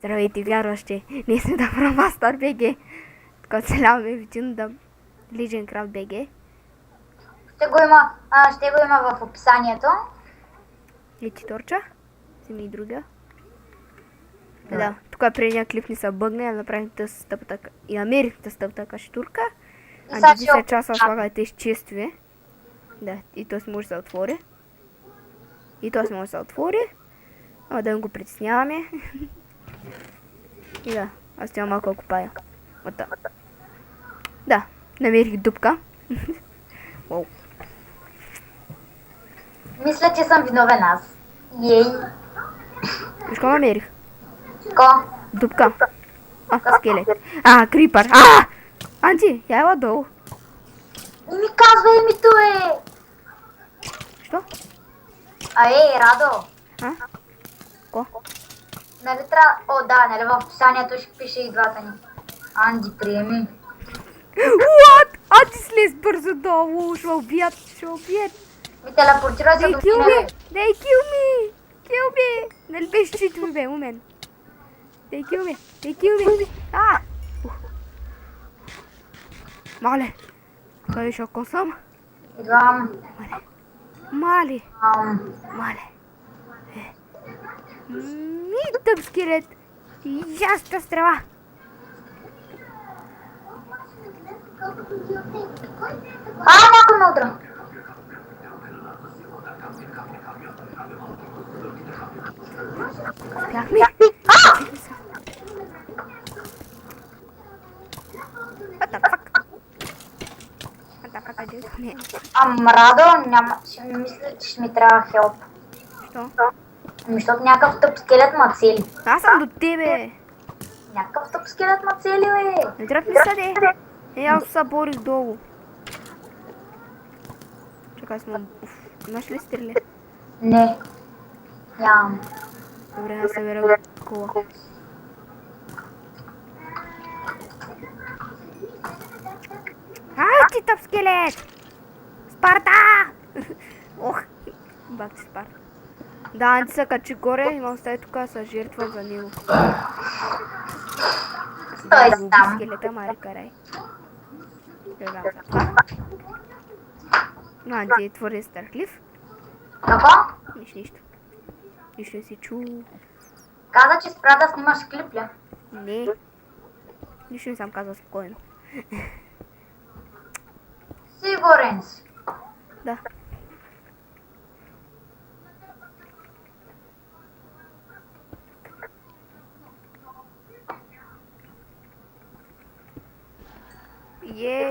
Здравейте, вярващи! Ние сме да Промастър БГ. Канцеляваме витината Legion Craft BG. Ще го има в описанието. Ети торча. Вземи и друга. Да, тук предния клип ни се бъгне, да направим тази стъпта и намерих тази стъпта кашетурка. А 10 часа слагате изчиствие. Да, и то си може да се отвори. Да го притесняваме. И да, аз няма малко копая. Ота. Да, намерих дупка. Уау. Мисля, че съм виновен аз. Ей. Виж какво намерих? Ко? Дупка. Скелет. Крипър. Анти, я ела долу. Не ми казва името Що? Радо. Ко? Нали трябва... нали в описанието ще пише и двата ни. Анди, приеми. What? Анти слез бързо долу. Ще убият. Ми телепортирай се до мене. They kill me. Нали беше чито ми бе, момент. They kill me. Мале. Къде ще косам? Идвам. Мале. Тъп скелет. Яста стрела. Някой ме удра. Спях ми. What the fuck? Радо, мисля, че ще ми трябва хелп. Що? Защото някакъв тъп скелет ма цели. Аз съм до тебе. Някакъв тъп скелет ма цели, бе. Не трябва ми съде. Аз се борих долу. Чакай съм. Имаш ли стреле? Не. Нямам. Добре, аз събера кола. Ти тъп скелет! Спарта! Бак ти Спарта. Да, Анти се качи горе и ме остави тук да се жертва за него. Стой там. Скелета, мари карай. Анти е твърде стърхлив. Какво? Нищо. Нищо не си чул. Каза, че спря да снимаш клип, ли? Не. Нищо не съм казал спокойно. Сигурен си. Да.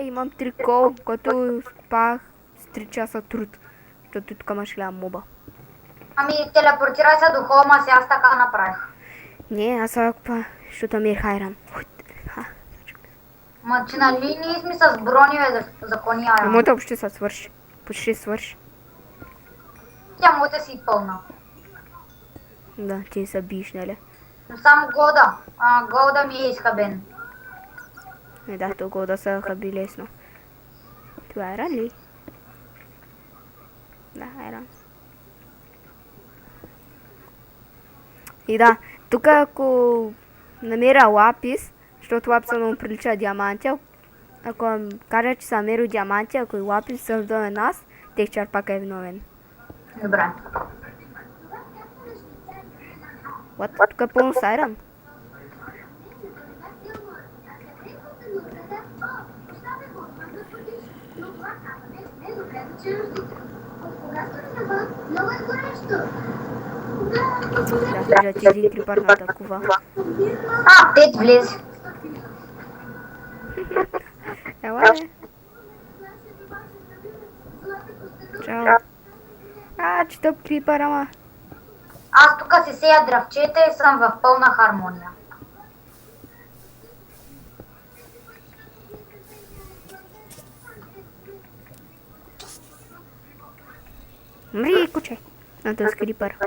Имам трикол, който спах с 3 часа труд. Защото тук имаш ля моба. Телепортирай се до хома, сега аз така направих. Не, аз сега защото ми е хайран. Че нали ние сме с броневе за коня. Моята въобще се свърши. Почти свърши. Тя моята си пълна. Да, ти се биеш, нали? Но само голда. Голда ми е изхабен. Не, да, то голда са хаби лесно. Това е ран ли? Да, е ран. И да, тук ако намеря лапис, защото лаписа много прилича диаманти, ако кажа, че съм намерил диаманти, ако и лапис са вдолу нас, текчър пак е виновен. Добре. What? Тук е пълно с айран. Да, ти един крипър ме атакува. Тет влез. Ела бе. Чао. Че тъп крипър, ама. Аз тук си сея дръвчета и съм в пълна хармония. Мри, куче. На този крипър.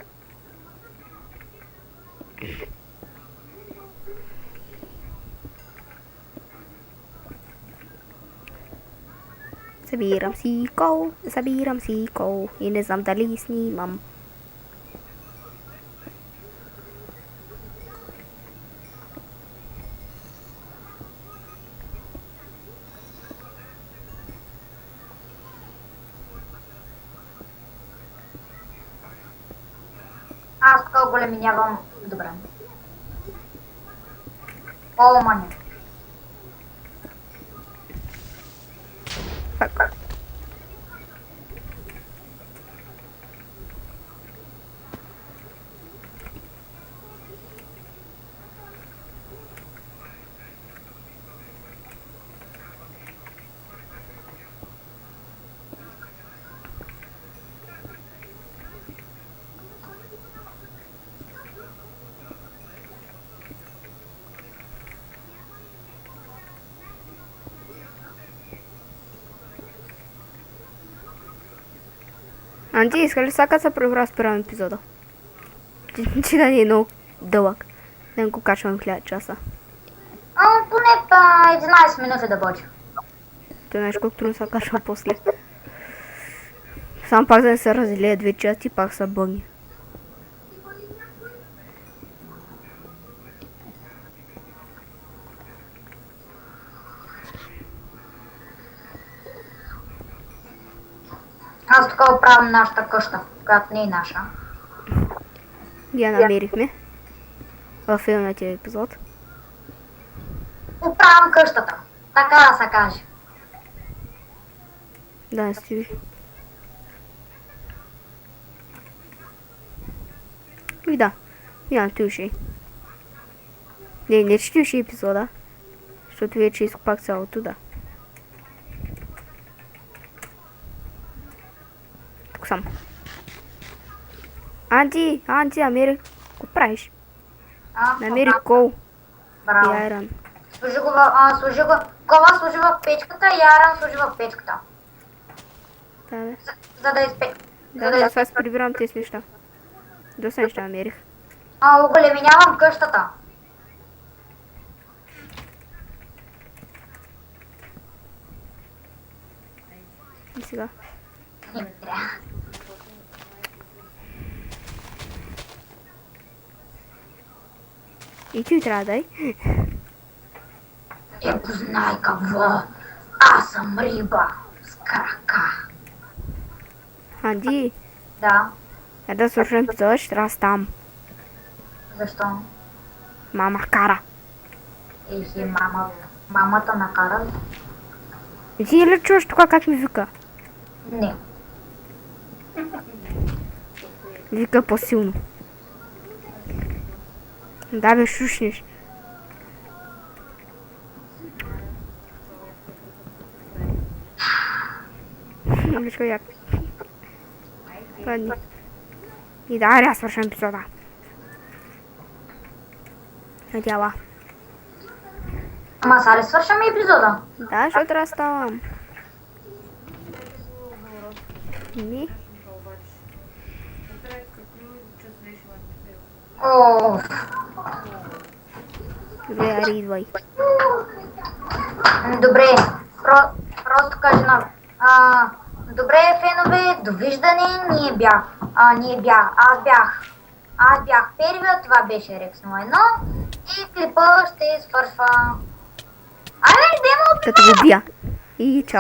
Събирам си кол и не знам дали снимам. Така оголеминявам. Добре. О, мани. Фак. Анти, иска ли сега се пребра спирам епизода? Че да ни е много дълъг. Да го качвам 1000 часа. Поне 11 минути да бъде. Той знаеш колко трудно се качва после. Само пак да не се разделя две части, пак са бъгни. Аз тук оправям нашата къща, която не е наша. Я намерихме. В филмния епизод. Оправям къщата. Така да се каже. Да, стои. И да. Няма туши. Не че туши епизода. Защото вече изкопах цялото, да. Тук съм. Анти, намерих. Какво правиш? Намерих кол. И Браво. айран. Служи го кола служи в печката и аран служи в печката. Да, бе. За да изпе... Да, аз вас прибирам тези неща. Доста неща намерих. Оголеминявам къщата. И сега. Не трябва. И ти трябва да дай. Познай какво. Аз съм риба с крака. Анди, Да. да свършим епизода, ще трябва да ставам. Защо? Мама кара. Ехи, мамата накара ли? И ти ли чуваш тук как ми вика? Не. Вика по-силно. Да бе, шушнеш. Виж як. Падни. И да, аз свършам епизода. Надяла. Ама сега ли свършаме епизода? Да, защото трябва да ставам. Ми. О, Добре, ари, идвай. добре. Просто кажи на... добре, фенове, довиждане. Аз бях първият, това беше Рекс 01 и клипа ще свършва. Айде, демо! Като го бия. И чао.